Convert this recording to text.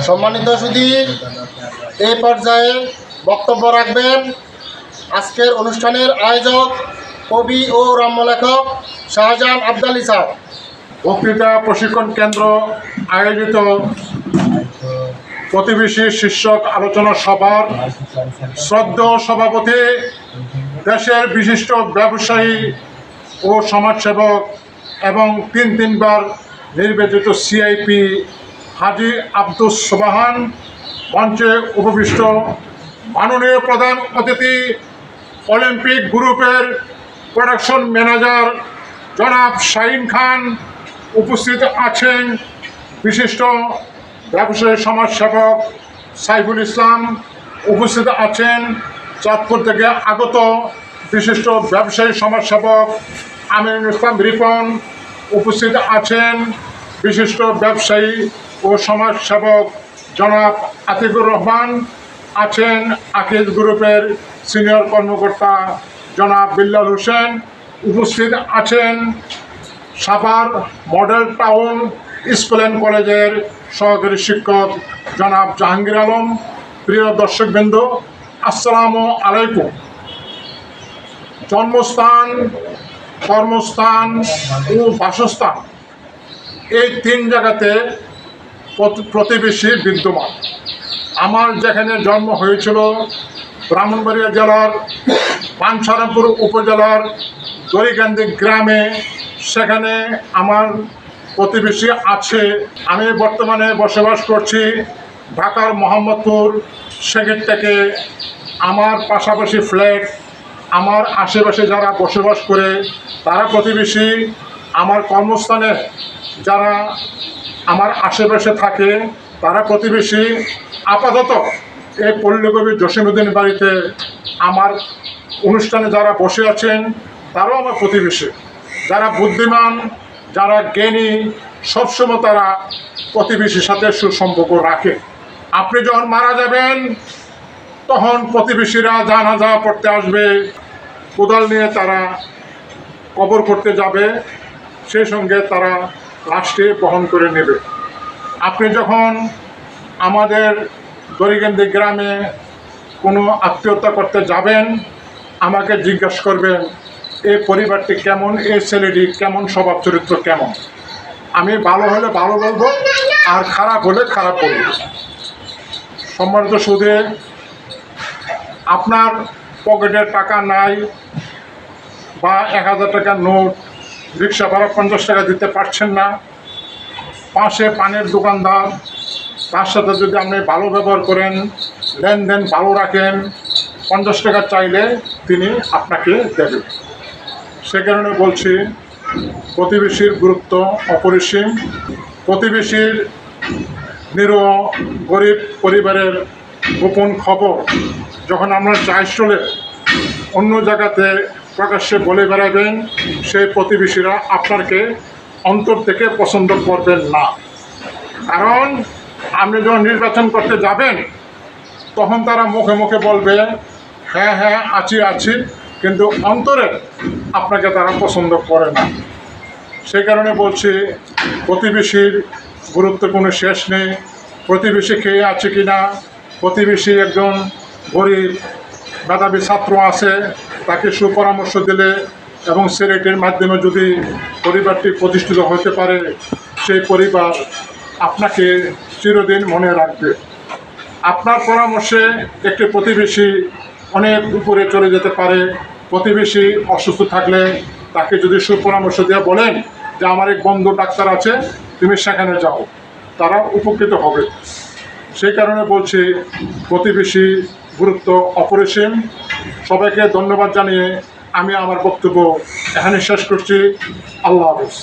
সম্মানিত সুধী, এই পর্যায়ে বক্তব্য রাখবেন আজকের অনুষ্ঠানের আয়োজক কবি ও রম্যলেখক শাহজাহান আবদালী স্যার। বক্তৃতা প্রশিক্ষণ কেন্দ্র আয়োজিত প্রতিবেশী শীর্ষক আলোচনা সভার শ্রদ্ধেয় সভাপতি, দেশের বিশিষ্ট ব্যবসায়ী ও সমাজসেবক এবং তিনবার নির্বাচিত সিআইপি হাজী আব্দুস সোবহান, মঞ্চে উপবিষ্ট মাননীয় প্রধান অতিথি অলিম্পিক গ্রুপের প্রোডাকশন ম্যানেজার জনাব শাহিন খান, উপস্থিত আছেন বিশিষ্ট ব্যবসায়ী সমাজসেবক সাইফুল ইসলাম, উপস্থিত আছেন চাঁদপুর থেকে আগত বিশিষ্ট ব্যবসায়ী সমাজসেবক আমিনুল ইসলাম রিপন, উপস্থিত আছেন বিশিষ্ট ব্যবসায়ী ও সমাজসেবক জনাব আতিকুর রহমান, আছেন আকিজ গ্রুপের সিনিয়র কর্মকর্তা জনাব বিল্লাল হোসেন, উপস্থিত আছেন Savar model town school and কলেজের সহকারী শিক্ষক জনাব জাহাঙ্গীর আলম। প্রিয় দর্শকবৃন্দ, আসসালামু আলাইকুম। জন্মস্থান, কর্মস্থান ও বাসস্থান এই তিন জায়গাতে প্রতিবেশী বিদ্যমান। আমার যেখানে জন্ম হয়েছিল ব্রাহ্মণবাড়িয়া জেলার পানসারামপুর উপজেলার দড়িকান্দি গ্রামে, সেখানে আমার প্রতিবেশী আছে। আমি বর্তমানে বসবাস করছি ঢাকার মোহাম্মদপুর। সেখান থেকে আমার পাশাপাশি ফ্ল্যাট, আমার আশেপাশে যারা বসবাস করে তারা প্রতিবেশী। আমার কর্মস্থানে যারা আমার আশেপাশে থাকে তারা প্রতিবেশী। আপাতত এই পল্লীকবি জসিমউদ্দিন বাড়িতে আমার অনুষ্ঠানে যারা বসে আছেন তারাও আমার প্রতিবেশী। যারা বুদ্ধিমান, যারা জ্ঞানী, সবসময় তারা প্রতিবেশীর সাথে সুসম্পর্ক রাখে। আপনি যখন মারা যাবেন তখন প্রতিবেশীরা জানাজা পড়তে আসবে, কোদাল নিয়ে তারা কবর করতে যাবে, সেই সঙ্গে তারা লাশটি বহন করে নেবে। আপনি যখন আমাদের দড়িকান্দি গ্রামে কোনো আত্মীয়তা করতে যাবেন, আমাকে জিজ্ঞাসা করবেন এই পরিবারটি কেমন, এই ছেলেটি কেমন, স্বভাব চরিত্র কেমন। আমি ভালো হলে ভালো বলবো, আর খারাপ হলে খারাপ বলবো। সম্মানিত সুধী, আপনার পকেটে টাকা নাই বা 1000 টাকার নোট, রিক্সা ভাড়া 50 টাকা দিতে পারছেন না, পাশে পানের দোকানদার, তার সাথে যদি আপনি ভালো ব্যবহার করেন, লেনদেন ভালো রাখেন, 50 টাকা চাইলে তিনি আপনাকে দেবেন। সে কারণে বলছি প্রতিবেশীর গুরুত্ব অপরিসীম। প্রতিবেশীর নিরীহ গরিব পরিবারের গোপন খবর যখন আমরা চাইলে অন্য জায়গাতে প্রকাশ্যে বলে বেড়াবেন, সেই প্রতিবেশীরা আপনাকে অন্তর থেকে পছন্দ করবেন না। কারণ আপনি যখন নির্বাচন করতে যাবেন তখন তারা মুখে মুখে বলবে হ্যাঁ হ্যাঁ আছি, কিন্তু অন্তরে আপনাকে তারা পছন্দ করে না। সেই কারণে বলছি প্রতিবেশীর গুরুত্ব কোনো শেষ নেই। প্রতিবেশী খেয়ে আছে কি না, প্রতিবেশী একজন গরিব মেধাবী ছাত্র আছে, তাকে সুপরামর্শ দিলে এবং ছেলেটির মাধ্যমে যদি পরিবারটি প্রতিষ্ঠিত হতে পারে, সেই পরিবার আপনাকে চিরদিন মনে রাখবে। আপনার পরামর্শে একটি প্রতিবেশী অনেক উপরে চলে যেতে পারে। প্রতিবেশী অসুস্থ থাকলে তাকে যদি সুপরামর্শ দিয়ে বলেন যে আমার এক বন্ধু ডাক্তার আছে, তুমি সেখানে যাও, তারা উপকৃত হবে। সেই কারণে বলছি প্রতিবেশী গুরুত্ব অপরিসীম। সবাইকে ধন্যবাদ জানিয়ে আমি আমার বক্তব্য এখানে শেষ করছি। আল্লাহ হাফেজ।